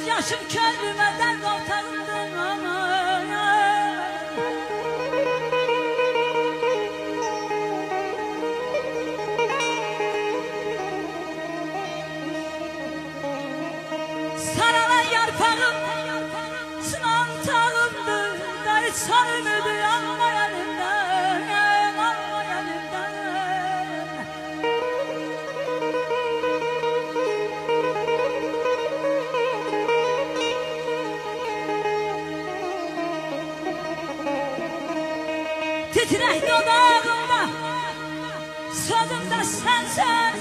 Yaşım körmeden ortalımdan ama saralan yarpağım sınan tağımdı da hiç sarmıyordu almayanımdan almayanımdan. Titrek dudağımda sözümde sensen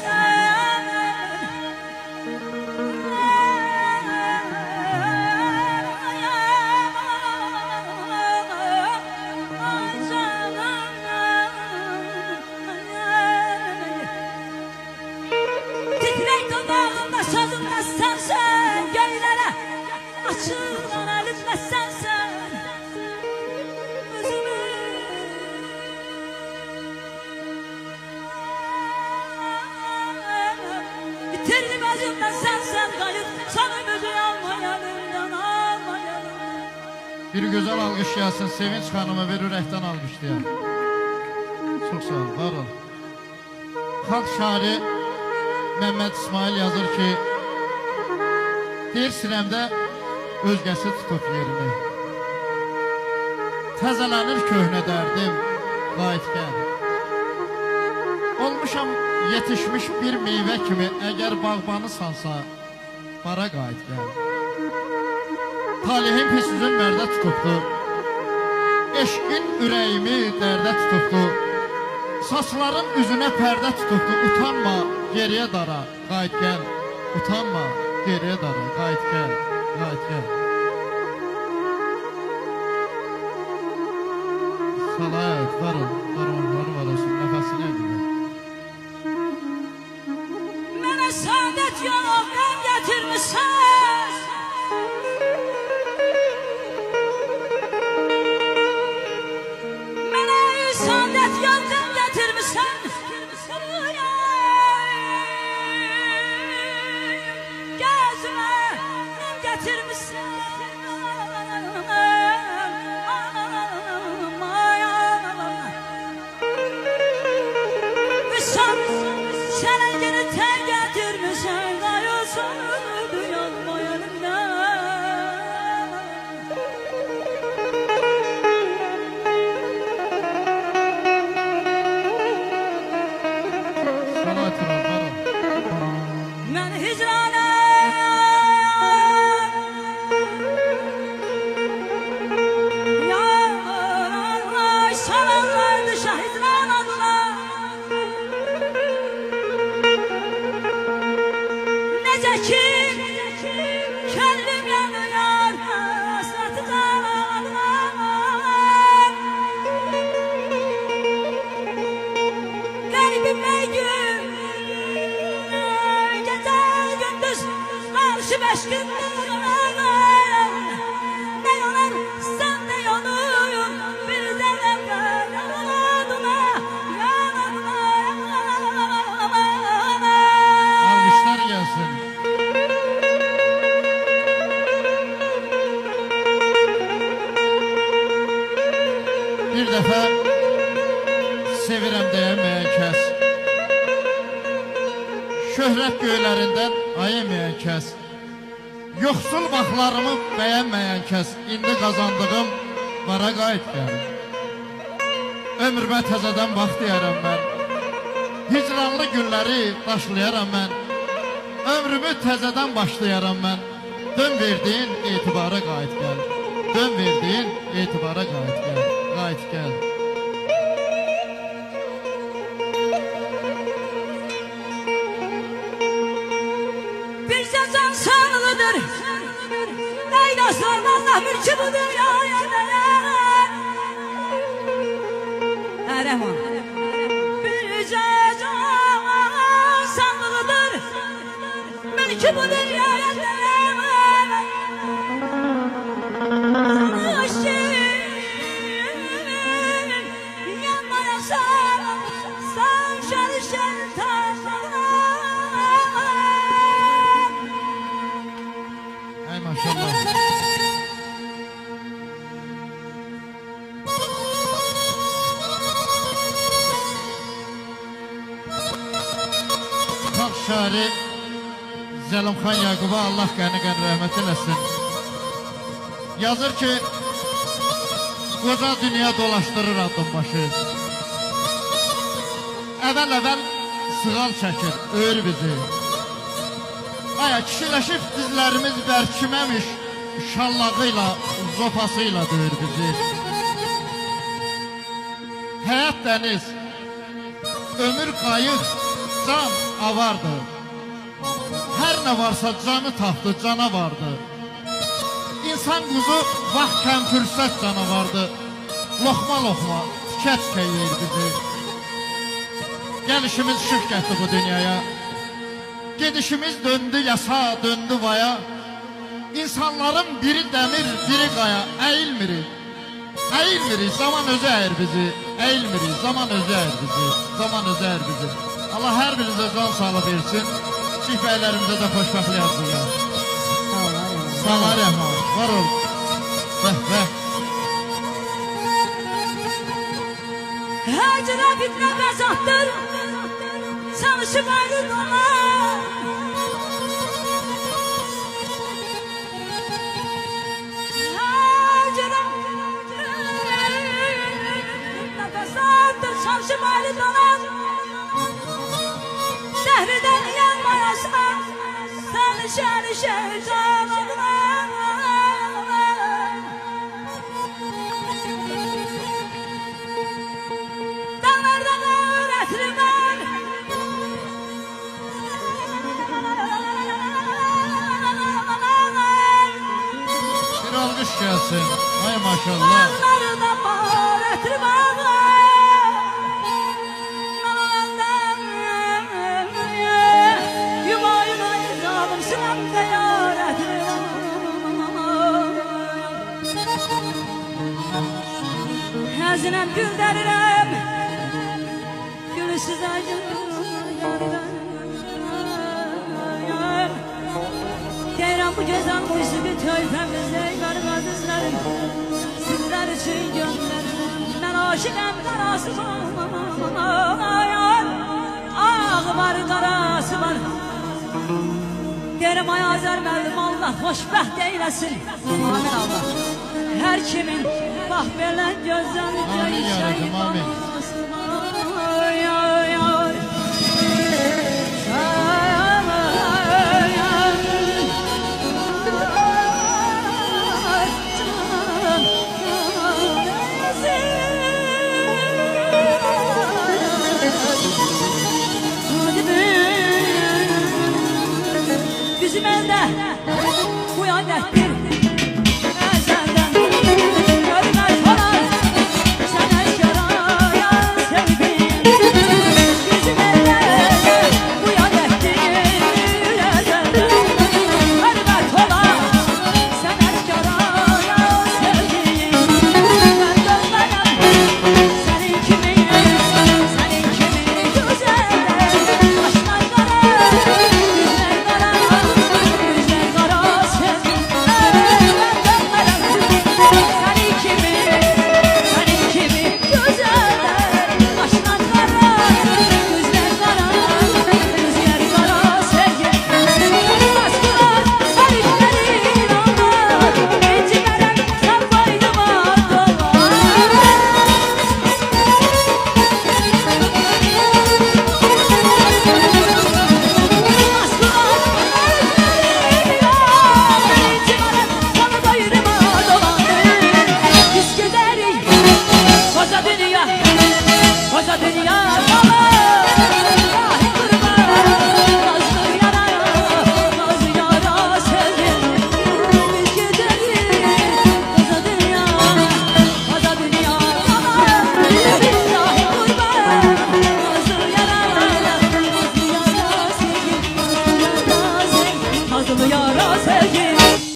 titrek dudağımda sözümde sensen göylere açılan elimle sensen bitirdim özümden sensen kayıp sanımızı almayanımdan almayanımdan. Bir güzel alkış gelsin Sevinç Hanım'a bir ürəkdən alkışlayalım. Çok sağ ol, var ol. Xalq şairi Mehmet İsmail yazır ki, deyir sinəmdə özgəsi tutub yerini. Təzələnir köhnə dərdim, qayıtgər. Olmuşam yetişmiş bir meyvə kimi, əgər bağbanı sansa, bara qayıtgər. Talihim pis üzün mərdə tutubdu, eşqin ürəyimi dərdə tutubdu. Saçların üzünə pərdə tutubdu, utanma geriyə dara, qayıtgər. Utanma geriyə dara, qayıtgər, qayıtgər. Salayət, varın, varasın, nəfəsini edin. Mənə saadet yok, qəm gətirmişsən. Mənə saadet yok, qəm gətirmişsən. Gözümə qəm gətirmişsən. Sen geri tel getir hicrana Yar salanlardı şahidran adına Nece ki kendim yanıyor hasretten Garibime gün gece gündüz karşı beş gündür Ne yanar sen de yanıyorsun bir de yanadına Alkışlar gelsin. Bir defa sevirəm deyəməyən kəs, şöhrət göylərindən ayamayan kəs, yoxsul vaxtlarımı bəyənməyən kəs, indi qazandığım vara qayıt gəlir. Ömrümə təzədən vaxt deyərəm mən, hicranlı günləri daşlayaram mən, ömrümü təzədən başlayaram mən, dön verdiyin etibara qayıt gəl, dön verdiyin etibara qayıt gəl, qayıt gəl. Bir can sanılıdır Eylasın Allah mülkü bu dünyaya Erman Bir can sanılıdır Mülkü bu dünyaya Yanmayasan Sen şer Ay maşallah. Xalq şairi Zəlimxan Yaquba Allah qəni-qəni rəhmət eləsin. Yazır ki, qoca dünya dolaşdırır adım başı. Əvvəl-əvvəl sığal çəkir, öyür bizi. Aya kişiləşib dizlərimiz bərkiməmiş, şallağıyla, zopasıyla döyür bizi. Həyat dəniz, ömür qayıq, can avardı. Hər nə varsa canı tapdı, cana vardı. İnsan quzu vaxt kəm fürsət canavardı. Loxma-loxma, tikə-tikə yeyir bizi. Gəlişimiz şıx getdi bu dünyaya. Gedişimiz döndü yasa, döndü vaya. İnsanların biri dəmir, biri qaya. Əyilmirik, əyilmirik, zaman özü əyir bizi. Əyilmirik, zaman özü əyir bizi. Zaman özü əyir bizi. Allah hər birinizə can sağlığı versin. Şifayələrimizə də xoşbəxtlik arzulayır. Sağlar Rəhman, var ol. Vəh. Her cana fitne bezattır Çalışıp ayrı dolar Her cana fitne bezattır Çalışıp ayrı dolar Dehriden yanmayasan Sen şeytan olma Bir alkış gelsin. Ay maşallah. Hazinem gül derim Gülsüz acı Deyirəm bu gözəl musiqi töyfəmizdə Mənim əzizlərim Sizlər üçün göndərim Mən aşiqəm qarası var Ağı var qarası var Deyirəm ay Azər müəllim Allah xoşbəxt eyləsin Amin Allah Hər kimin bax belə gözəl Amin yarabbim, amin. bizim əldə. Uyan dərtdir